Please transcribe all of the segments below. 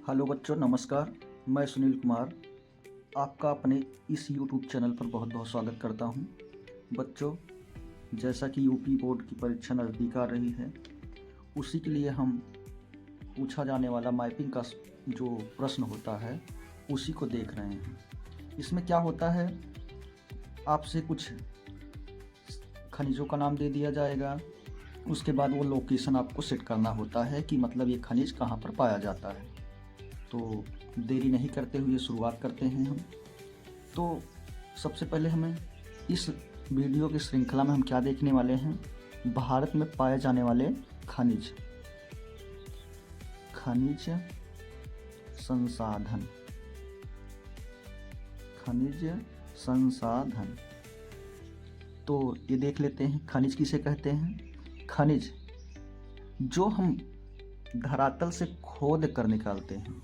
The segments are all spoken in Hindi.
हेलो बच्चों, नमस्कार। मैं सुनील कुमार आपका अपने इस YouTube चैनल पर बहुत बहुत स्वागत करता हूं। बच्चों, जैसा कि यूपी बोर्ड की परीक्षा नज़दीक आ रही है, उसी के लिए हम पूछा जाने वाला मैपिंग का जो प्रश्न होता है उसी को देख रहे हैं। इसमें क्या होता है, आपसे कुछ खनिजों का नाम दे दिया जाएगा। उसके बाद वो लोकेशन आपको सेट करना होता है कि मतलब ये खनिज कहाँ पर पाया जाता है। तो देरी नहीं करते हुए शुरुआत करते हैं हम। तो सबसे पहले हमें इस वीडियो की श्रृंखला में हम क्या देखने वाले हैं, भारत में पाए जाने वाले खनिज संसाधन। खनिज संसाधन तो ये देख लेते हैं, खनिज किसे कहते हैं। खनिज जो हम धरातल से खोद कर निकालते हैं,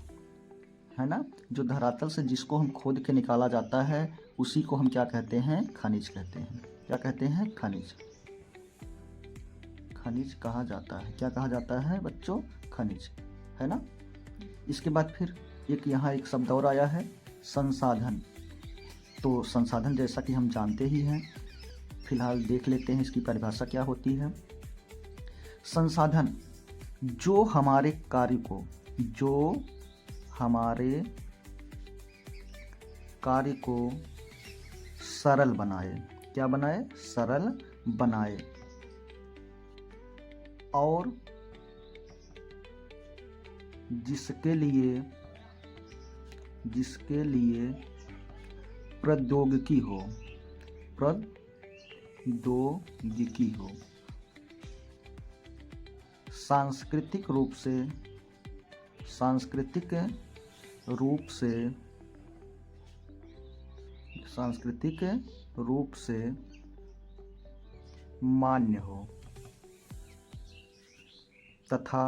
है ना, जो धरातल से जिसको हम खोद के निकाला जाता है उसी को हम क्या कहते हैं, खनिज कहते हैं। क्या कहते हैं, खनिज। खनिज कहा जाता है, क्या कहा जाता है बच्चों, खनिज, है ना। इसके बाद फिर यहाँ एक शब्द और आया है, संसाधन। तो संसाधन जैसा कि हम जानते ही हैं, फिलहाल देख लेते हैं इसकी परिभाषा क्या होती है। संसाधन जो हमारे कार्य को सरल बनाए। क्या बनाए, सरल बनाए। और जिसके लिए प्रौद्योगिकी हो, सांस्कृतिक रूप से मान्य हो तथा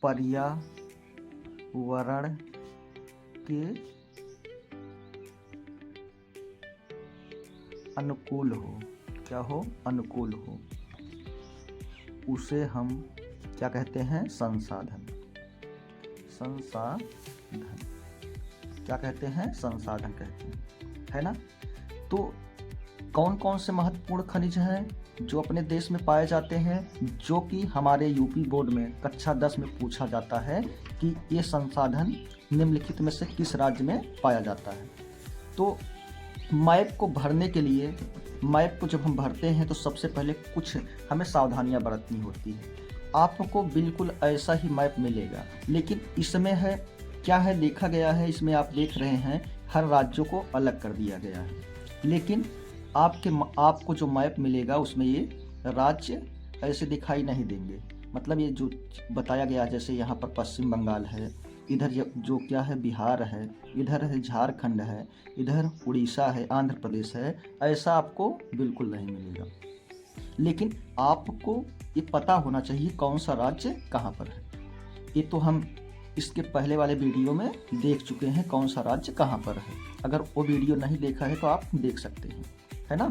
पर्यावरण के अनुकूल हो। क्या हो, अनुकूल हो। उसे हम क्या कहते हैं, संसाधन। क्या कहते हैं, संसाधन कहते हैं, है ना। तो कौन कौन से महत्वपूर्ण खनिज हैं जो अपने देश में पाए जाते हैं, जो कि हमारे यूपी बोर्ड में कक्षा 10 में पूछा जाता है कि ये संसाधन निम्नलिखित में से किस राज्य में पाया जाता है। तो मैप को भरने के लिए, मैप को जब हम भरते हैं तो सबसे पहले कुछ हमें सावधानियां बरतनी होती है। आपको बिल्कुल ऐसा ही मैप मिलेगा, लेकिन इसमें है क्या है, देखा गया है, इसमें आप देख रहे हैं हर राज्यों को अलग कर दिया गया है। लेकिन आपको जो मैप मिलेगा उसमें ये राज्य ऐसे दिखाई नहीं देंगे। मतलब ये जो बताया गया, जैसे यहाँ पर पश्चिम बंगाल है, इधर जो क्या है, बिहार है, इधर है झारखंड है, इधर उड़ीसा है, आंध्र प्रदेश है, ऐसा आपको बिल्कुल नहीं मिलेगा। लेकिन आपको ये पता होना चाहिए कौन सा राज्य कहाँ पर है। ये तो हम इसके पहले वाले वीडियो में देख चुके हैं कौन सा राज्य कहाँ पर है। अगर वो वीडियो नहीं देखा है तो आप देख सकते हैं, है ना।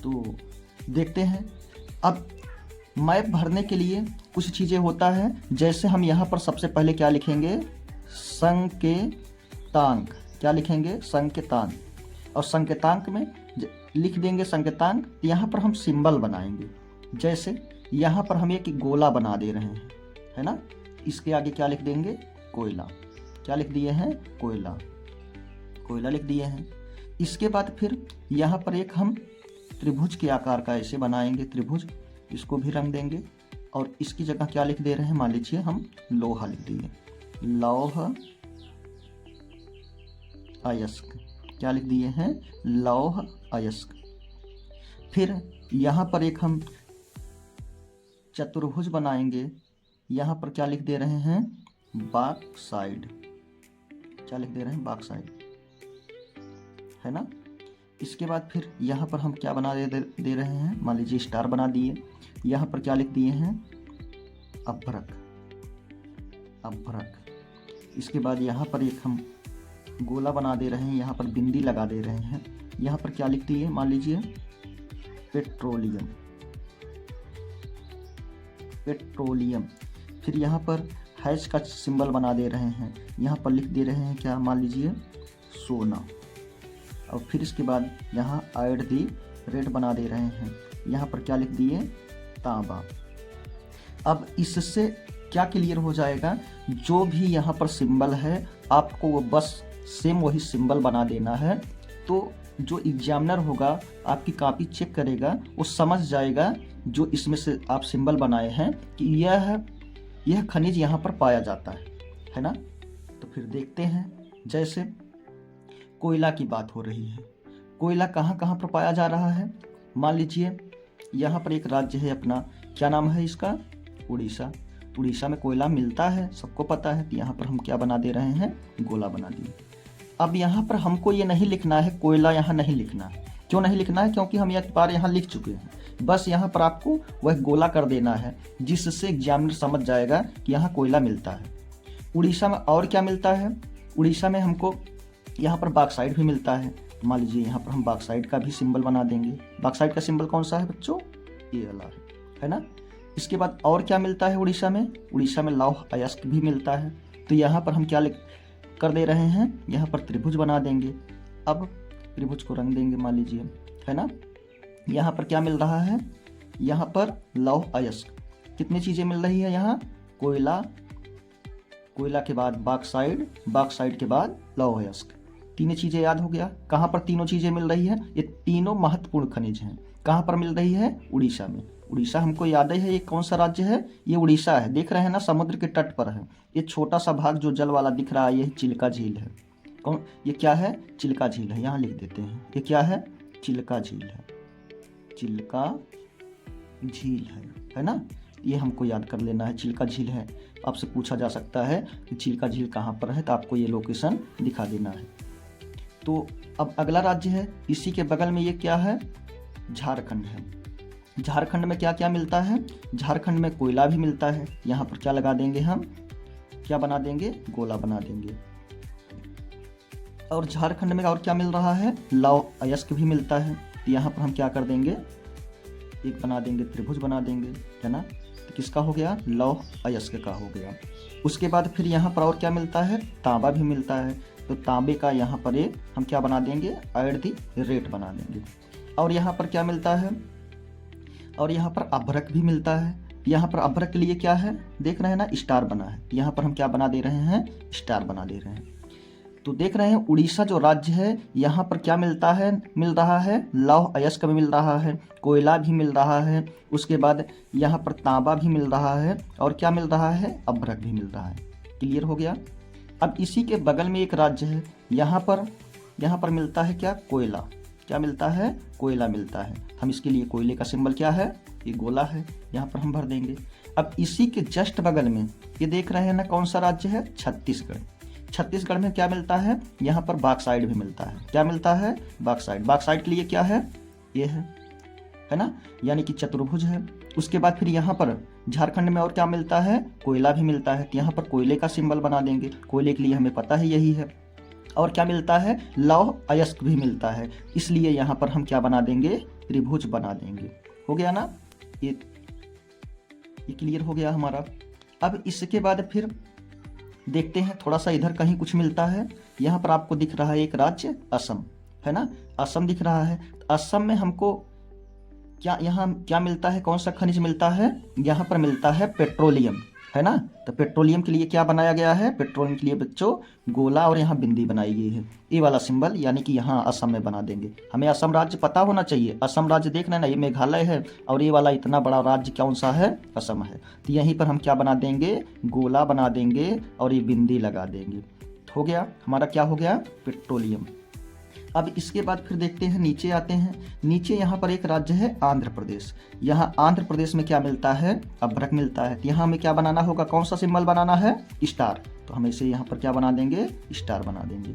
तो देखते हैं। अब मैप भरने के लिए कुछ चीज़ें होता है, जैसे हम यहाँ पर सबसे पहले क्या लिखेंगे, संकेतांक। क्या लिखेंगे, संकेतांक। और संकेतांक में लिख देंगे संकेतांक। यहाँ पर हम सिंबल बनाएंगे। जैसे यहाँ पर हम एक गोला बना दे रहे हैं, है ना। इसके आगे क्या लिख देंगे, कोयला। क्या लिख दिए हैं, कोयला। कोयला लिख दिए हैं। इसके बाद फिर यहाँ पर एक हम त्रिभुज के आकार का ऐसे बनाएंगे, त्रिभुज, इसको भी रंग देंगे। और इसकी जगह क्या लिख दे रहे हैं, मान लीजिए हम लोहा लिख दिए, लौह अयस्क। क्या लिख दिए हैं, लौह अयस्क। फिर यहाँ पर एक हम चतुर्भुज बनाएंगे। यहाँ पर क्या लिख दे रहे हैं, बॉक्साइड। क्या लिख दे रहे हैं, बॉक्साइड, है ना। इसके बाद फिर यहाँ पर हम क्या बना दे रहे हैं, मान लीजिए स्टार बना दिए। यहाँ पर क्या लिख दिए हैं, अभ्रक। इसके बाद यहाँ पर एक हम गोला बना दे रहे हैं, यहाँ पर बिंदी लगा दे रहे हैं। यहाँ पर क्या लिख दिए, मान लीजिए पेट्रोलियम। फिर यहाँ पर हैच का सिंबल बना दे रहे हैं, यहाँ पर लिख दे रहे हैं क्या, मान लीजिए सोना, और फिर इसके बाद यहाँ ऐड दी रेट बना दे रहे हैं, यहाँ पर क्या लिख दिए, तांबा। अब इससे क्या क्लियर हो जाएगा, जो भी यहाँ पर सिंबल है आपको वो बस सेम वही सिंबल बना देना है। तो जो एग्जामिनर होगा आपकी कॉपी चेक करेगा, वो समझ जाएगा जो इसमें से आप सिंबल बनाए हैं कि यह खनिज यहाँ पर पाया जाता है ना। तो फिर देखते हैं, जैसे कोयला की बात हो रही है, कोयला कहाँ कहाँ पर पाया जा रहा है। मान लीजिए यहाँ पर एक राज्य है अपना, क्या नाम है इसका, उड़ीसा। उड़ीसा में कोयला मिलता है, सबको पता है। कि यहाँ पर हम क्या बना दे रहे हैं, गोला बना दिए। अब यहाँ पर हमको ये नहीं लिखना है कोयला, यहाँ नहीं लिखना है। क्यों नहीं लिखना है, क्योंकि हम एक बार यहाँ लिख चुके हैं। बस यहाँ पर आपको वह गोला कर देना है, जिससे एग्जामिनर समझ जाएगा कि यहाँ कोयला मिलता है। उड़ीसा में और क्या मिलता है, उड़ीसा में हमको यहाँ पर बॉक्साइट भी मिलता है। मान लीजिए यहाँ पर हम बॉक्साइट का भी सिंबल बना देंगे। बॉक्साइट का सिंबल कौन सा है बच्चों, ये वाला है ना। इसके बाद और क्या मिलता है उड़ीसा में, उड़ीसा में लौह अयस्क भी मिलता है। तो यहाँ पर हम क्या कर दे रहे हैं, यहाँ पर त्रिभुज बना देंगे। अब त्रिभुज को रंग देंगे, मान लीजिए, है ना। यहाँ पर क्या मिल रहा है, यहाँ पर लौह अयस्क। कितनी चीज़ें मिल रही है यहाँ, कोयला, कोयला के बाद बॉक्साइट, बॉक्साइट के बाद लौह अयस्क। तीनों चीज़ें याद हो गया। कहाँ पर तीनों चीज़ें मिल रही है, ये तीनों महत्वपूर्ण खनिज हैं। कहाँ पर मिल रही है, उड़ीसा में। उड़ीसा हमको याद है, ये कौन सा राज्य है, ये उड़ीसा है। देख रहे हैं ना, समुद्र के तट पर है। ये छोटा सा भाग जो जल वाला दिख रहा है, ये चिल्का झील है। कौन, ये क्या है, चिल्का झील है। यहाँ लिख देते हैं, ये क्या है, चिल्का झील है। चिल्का झील है ना। ये हमको याद कर लेना है, चिल्का झील है। आपसे पूछा जा सकता है कि चिल्का झील कहाँ पर है, तो आपको ये लोकेशन दिखा देना है। तो अब अगला राज्य है, इसी के बगल में ये क्या है, झारखंड है। झारखंड में क्या क्या मिलता है, झारखंड में कोयला भी मिलता है। यहाँ पर क्या लगा देंगे हम, क्या बना देंगे, गोला बना देंगे। और झारखंड में और क्या मिल रहा है, लौह अयस्क भी मिलता है। तो यहाँ पर हम क्या कर देंगे, एक बना देंगे, त्रिभुज बना देंगे, है ना। तो किसका हो गया, लौह अयस्क का हो गया। उसके बाद फिर यहाँ पर और क्या मिलता है, तांबा भी मिलता है। तो तांबे का यहाँ पर एक हम क्या बना देंगे, ऐड दी रेट बना देंगे। और यहाँ पर क्या मिलता है, और यहाँ पर अभ्रक भी मिलता है। यहाँ पर अभ्रक के लिए क्या है, देख रहे हैं ना, स्टार बना है। यहाँ पर हम क्या बना दे रहे हैं, स्टार बना दे रहे हैं। तो देख रहे हैं उड़ीसा जो राज्य है, यहाँ पर क्या मिलता है, मिल रहा है लौह अयस्क भी मिल रहा है, कोयला भी मिल रहा है। उसके बाद यहाँ पर तांबा भी मिल रहा है, और क्या मिल रहा है, अभ्रक भी मिल रहा है। क्लियर हो गया। अब इसी के बगल में एक राज्य है, यहाँ पर मिलता है क्या, कोयला। क्या मिलता है, कोयला मिलता है। हम इसके लिए कोयले का सिंबल क्या है, ये गोला है। यहाँ पर हम भर देंगे। अब इसी के जस्ट बगल में ये देख रहे हैं ना, कौन सा राज्य है, छत्तीसगढ़। छत्तीसगढ़ में क्या मिलता है, यहाँ पर बॉक्साइट भी मिलता है। क्या मिलता है, बॉक्साइट। बॉक्साइट के लिए क्या है, ये है ना, यानी कि चतुर्भुज है। उसके बाद फिर यहाँ पर झारखंड में और क्या मिलता है, कोयला भी मिलता है। तो यहाँ पर कोयले का सिंबल बना देंगे। कोयले के लिए हमें पता है यही है। और क्या मिलता है, लौह अयस्क भी मिलता है। इसलिए यहाँ पर हम क्या बना देंगे, त्रिभुज बना देंगे। हो गया ना, ये क्लियर हो गया हमारा। अब इसके बाद फिर देखते हैं, थोड़ा सा इधर कहीं कुछ मिलता है। यहाँ पर आपको दिख रहा है एक राज्य, असम, है ना, असम दिख रहा है। असम में हमको क्या, यहाँ क्या मिलता है, कौन सा खनिज मिलता है, यहाँ पर मिलता है पेट्रोलियम, है ना। तो पेट्रोलियम के लिए क्या बनाया गया है, पेट्रोलियम के लिए बच्चों गोला और यहाँ बिंदी बनाई गई है। ये वाला सिंबल यानी कि यहाँ असम में बना देंगे। हमें असम राज्य पता होना चाहिए। असम राज्य देखना ना, ये मेघालय है और ये वाला इतना बड़ा राज्य कौन सा है, असम है। तो यहीं पर हम क्या बना देंगे, गोला बना देंगे और ये बिंदी लगा देंगे। हो गया हमारा, क्या हो गया, पेट्रोलियम। अब इसके बाद फिर देखते हैं, नीचे आते हैं। नीचे यहाँ पर एक राज्य है आंध्र प्रदेश। यहाँ आंध्र प्रदेश में क्या मिलता है, अभ्रक मिलता है। यहाँ हमें क्या बनाना होगा, कौन सा सिंबल बनाना है, स्टार। तो हम इसे यहाँ पर क्या बना देंगे, स्टार बना देंगे।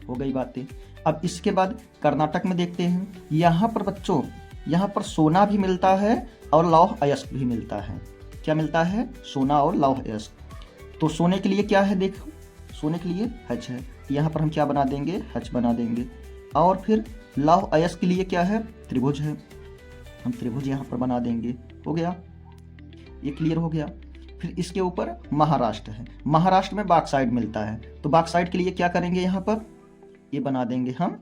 हो गई बातें। अब इसके बाद कर्नाटक में देखते हैं। यहाँ पर बच्चों, यहाँ पर सोना भी मिलता है और लौह अयस्क भी मिलता है। क्या मिलता है, सोना और लौह अयस्क। तो सोने के लिए क्या है, देखो, सोने के लिए हज है। यहाँ पर हम क्या बना देंगे, हज बना देंगे। और फिर लौह अयस्क के लिए क्या है, त्रिभुज है। हम त्रिभुज यहाँ पर बना देंगे। हो गया, ये क्लियर हो गया। फिर इसके ऊपर महाराष्ट्र है, महाराष्ट्र में बॉक्साइट मिलता है। तो बॉक्साइट के लिए क्या करेंगे, यहाँ पर ये बना देंगे हम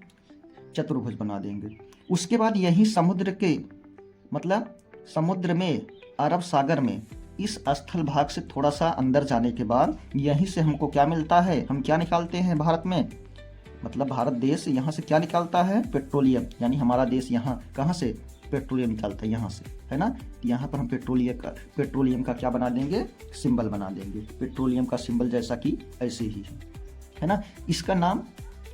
चतुर्भुज बना देंगे। उसके बाद यही समुद्र के मतलब समुद्र में, अरब सागर में, इस स्थल भाग से थोड़ा सा अंदर जाने के बाद यहीं से हमको क्या मिलता है, हम क्या निकालते हैं भारत में, मतलब भारत देश यहाँ से क्या निकालता है, पेट्रोलियम। यानी हमारा देश यहाँ कहाँ से पेट्रोलियम निकालता है, यहाँ से, है ना। यहाँ पर हम पेट्रोलियम का क्या बना देंगे, सिंबल बना देंगे। पेट्रोलियम का सिंबल जैसा कि ऐसे ही है ना। इसका नाम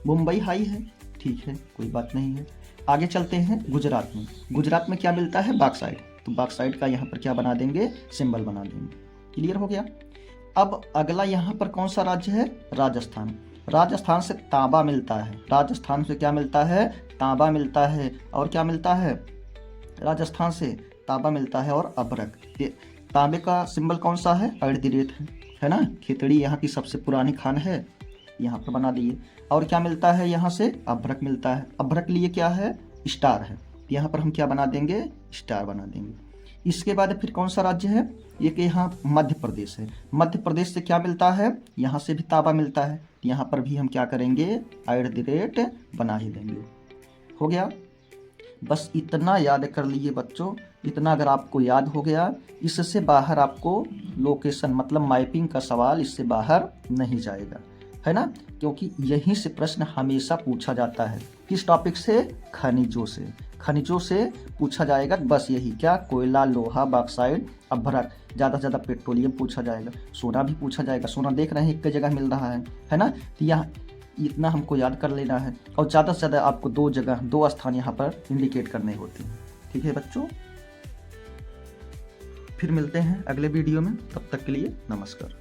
मुंबई हाई है, ठीक है, कोई बात नहीं है। आगे चलते हैं गुजरात में। गुजरात में क्या मिलता है, बॉक्साइट। तो बॉक्साइट का यहाँ पर क्या बना देंगे, सिंबल बना देंगे। क्लियर हो गया। अब अगला यहाँ पर कौन सा राज्य है, राजस्थान। राजस्थान से तांबा मिलता है। राजस्थान से क्या मिलता है, तांबा मिलता है। और क्या मिलता है, राजस्थान से तांबा मिलता है और अभ्रक। तांबे का सिंबल कौन सा है, @ है ना। खिचड़ी यहाँ की सबसे पुरानी खान है, यहाँ पर बना दिए। और क्या मिलता है, यहाँ से अभ्रक मिलता है। अभ्रक के लिए क्या है, स्टार है। यहाँ पर हम क्या बना देंगे, स्टार बना देंगे। इसके बाद फिर कौन सा राज्य है, ये कि यहाँ मध्य प्रदेश है। मध्य प्रदेश से क्या मिलता है, यहाँ से भी तांबा मिलता है। यहाँ पर भी हम क्या करेंगे, @ बना ही देंगे। हो गया। बस इतना याद कर लिए बच्चों। इतना अगर आपको याद हो गया, इससे बाहर आपको लोकेशन मतलब मैपिंग का सवाल इससे बाहर नहीं जाएगा, है ना। क्योंकि यहीं से प्रश्न हमेशा पूछा जाता है। किस टॉपिक से, खनिजों से। खनिजों से पूछा जाएगा, बस यही, क्या, कोयला, लोहा, बॉक्साइट, अभ्रक, ज़्यादा से ज़्यादा पेट्रोलियम पूछा जाएगा। सोना भी पूछा जाएगा। सोना देख रहे हैं एक जगह मिल रहा है ना। तो यहाँ इतना हमको याद कर लेना है। और ज़्यादा से ज़्यादा आपको 2 जगह 2 स्थान यहाँ पर इंडिकेट करने होते हैं। ठीक है बच्चों, फिर मिलते हैं अगले वीडियो में। तब तक के लिए नमस्कार।